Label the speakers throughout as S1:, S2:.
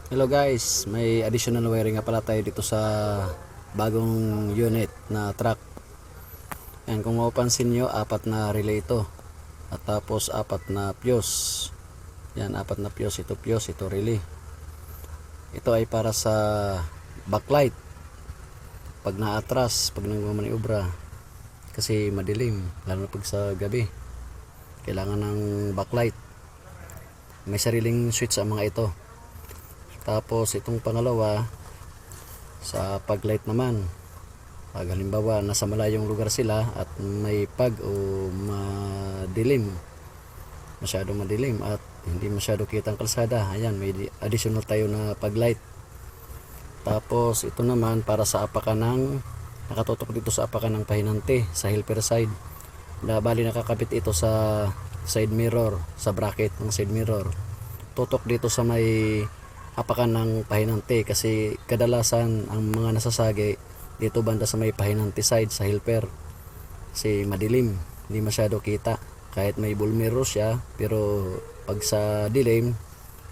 S1: Hello guys, may additional wiring nga pala tayo dito sa bagong unit na truck. Yan, kung mapapansin nyo, apat na relay ito. At tapos apat na fuse. Yan, apat na fuse. Ito fuse, ito relay. Ito ay para sa backlight. Pag naatras, pag nagmamaniobra. Kasi madilim, lalo na pag sa gabi. Kailangan ng backlight. May sariling switch ang mga ito. Tapos itong pangalawa sa paglight naman, pag halimbawa nasa malayong lugar sila at may pag o masyadong madilim at hindi masyado kita ang kalsada, ayan, may additional tayo na paglight. Tapos ito naman para sa apakan ng, nakatutok dito sa apakan ng pahinante sa helper side, bali nakakabit ito sa side mirror, sa bracket ng side mirror, tutok dito sa may apakan ng pahinante kasi kadalasan ang mga nasasagi dito banda sa may pahinante side sa helper kasi madilim, hindi masyado kita kahit may bull mirror siya, pero pag sa dilim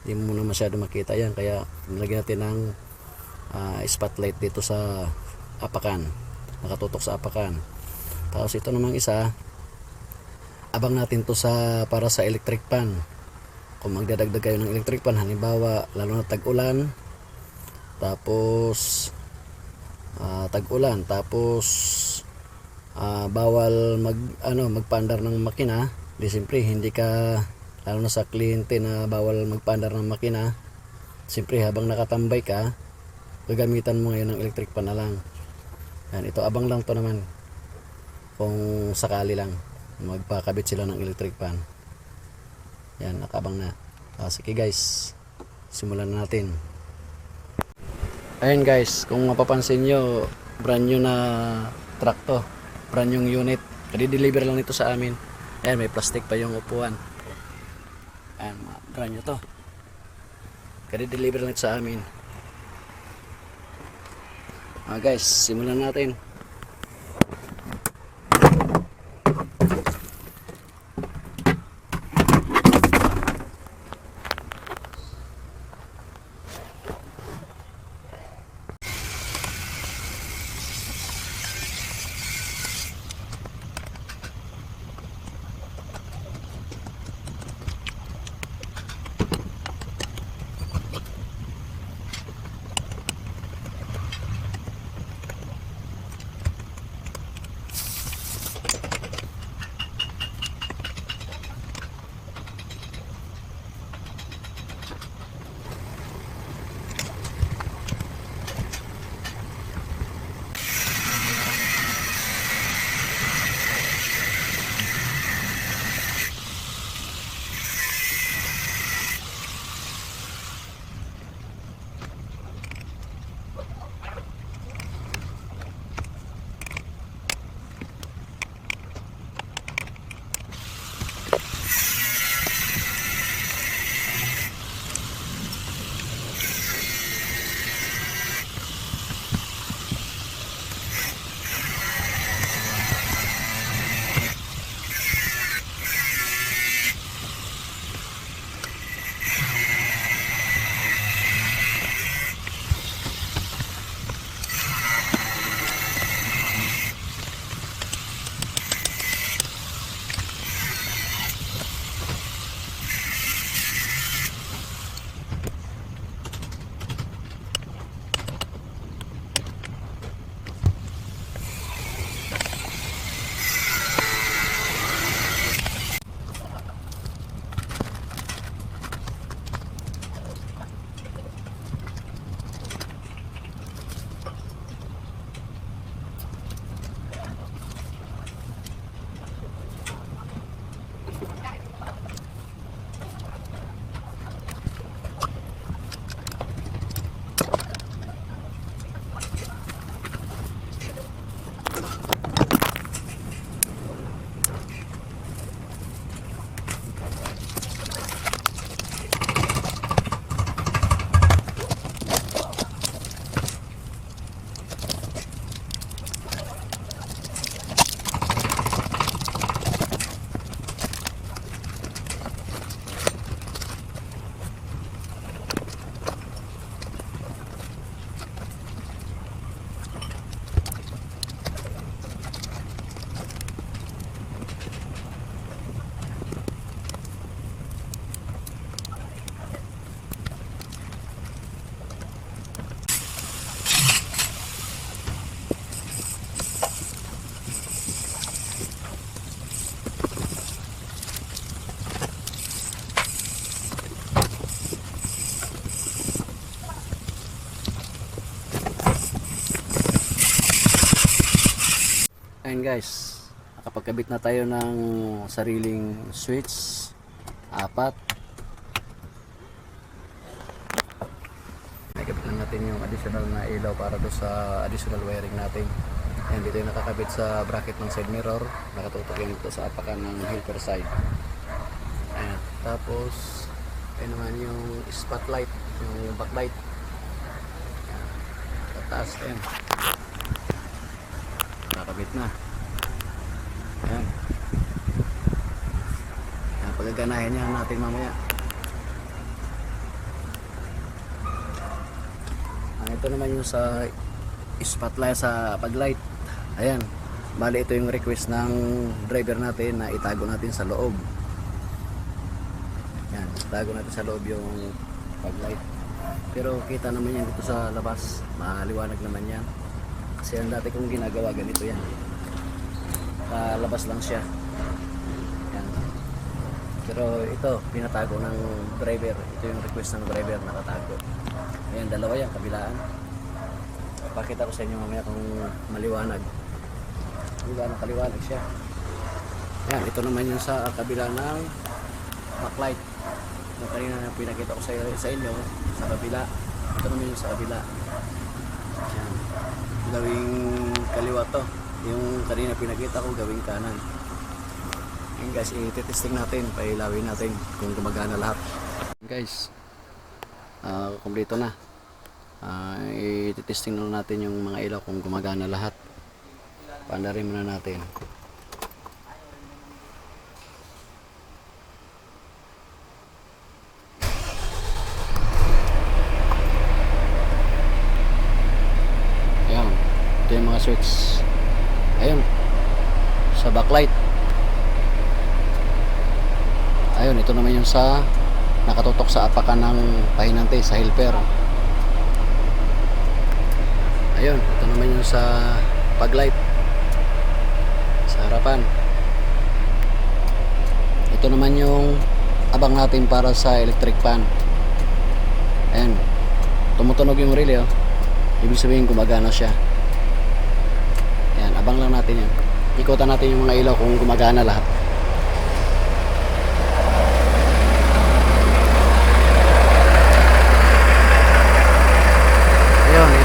S1: hindi mo na masyado makita yan, kaya nilagyan natin ng spotlight dito sa apakan, nakatutok sa apakan. Tapos ito namang isa, abang natin to sa para sa electric pan. Kung magdadagdag kayo ng electric pan, halimbawa lalo na tag-ulan, tapos bawal magpaandar ng makina, di siyempre hindi ka, lalo na sa kliyente na bawal magpaandar ng makina, siyempre habang nakatambay ka, gagamitan mo ngayon ng electric pan na lang. Yan, ito abang lang to naman kung sakali lang magpakabit sila ng electric pan. Yan, nakabang na. Sige guys, simulan na natin. Ayun guys, kung mapapansin nyo, brand new na truck to, brand new unit, kadi-deliver lang ito sa amin. Ayan, may plastic pa yung upuan. Ayan, brand new to, kadi-deliver lang ito sa amin. Guys, simulan natin. guys, nakapagkabit na tayo ng sariling switch, 4. Nakabit lang natin yung additional na ilaw para do sa additional wiring natin. Ayan, dito yung nakakabit sa bracket ng side mirror, nakatutok yun ito sa apakan ng helper side. Ayan, tapos ayun naman yung spotlight, yung backlight. Ayan, sa taas, ayan, nakakabit na. Ayan, ayan, pagaganahin niya natin mamaya. Ito naman yung sa spotlight, sa paglight. Ayan, bali ito yung request ng driver natin na itago natin sa loob. Yan, itago natin sa loob yung paglight. Pero kita naman yan dito sa labas, maliwanag naman yan. Kasi ang dati kong ginagawa ganito yan, labas lang siya. Yan. Pero ito pinatago ng driver. Ito yung request ng driver, nakatago. Ayan, dalawa yan, kabilaan. Pakita ko sa inyo mamaya kung maliwanag. Kaliwanag siya. Ayan, ito naman yung sa kabila ng backlight. Yung kanina na pinakita ko sa inyo, sa kabila. Ito naman yung sa kabila. Ayan, gawing kaliwa to. Yung kanina pinakita ko, gawing kanan. Ayan guys, i-testing natin, pailawin natin kung gumagana lahat. Guys, kumpleto na. I-testing na natin yung mga ilaw kung gumagana lahat. Paandarin muna natin. Ayan, ito yung mga switch. Ayun, sa backlight. Ayun, ito naman yung sa nakatutok sa apakan ng pahinante, sa helper. Ayun, ito naman yung sa paglight, sa harapan. Ito naman yung abang natin para sa electric fan. Ayan, tumutunog yung relay, oh. Ibig sabihin gumagana siya. Ayan, abang lang natin yan. Ikutan natin yung mga ilaw kung gumagana lahat.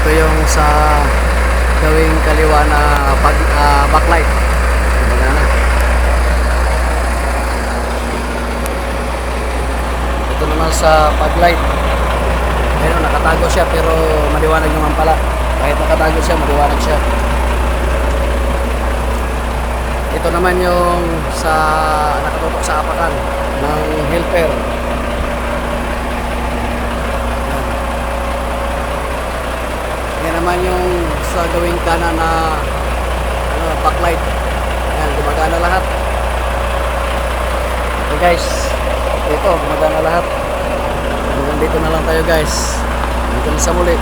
S1: Ito yung sa gawing kaliwa na backlight. Gumagana. Ito naman sa paglight. Ayun, nakatago siya pero maliwanag naman pala. Kahit nakatago siya, maliwanag siya. Ito naman yung sa nakatutok sa apakan ng helper. Yan naman yung sa gawing kanan na backlight. Ayan, gumagana lahat. Okay guys, ito gumagana lahat. Hanggang dito na lang tayo guys. Hanggang sa muli.